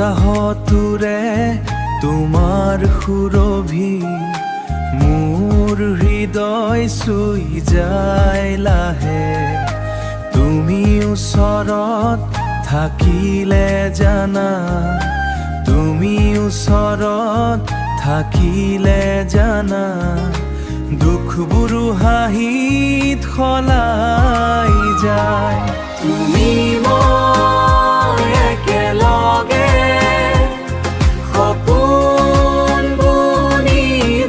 বতাহতোৰে তোমাৰ সুৰভি মোৰ হৃদয় চুই যায় লাহে। তুমি ওচৰত থাকিলে জানা, তুমি ওচৰত থাকিলে জানা, দুখবোৰো হাঁহিত সলাই যায়। তুমি মই একেলগে সপোন বুনি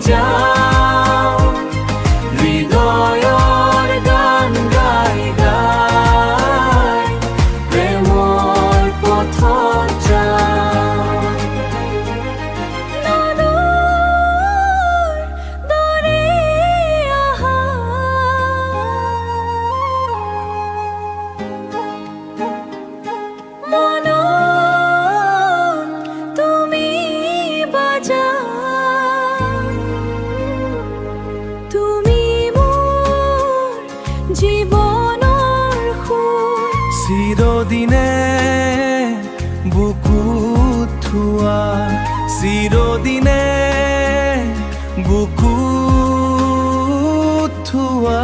যাওঁ, হৃদয়ৰ গান গাই গাই প্ৰেমৰ পথত যাওঁ। নদীৰ দৰে আহা মনত তুমি বাজা, তুমি মোৰ জীৱনৰ সুৰ। চিৰদিনে বুকুত থোৱা, চিৰদিনে বুকুত থোৱা।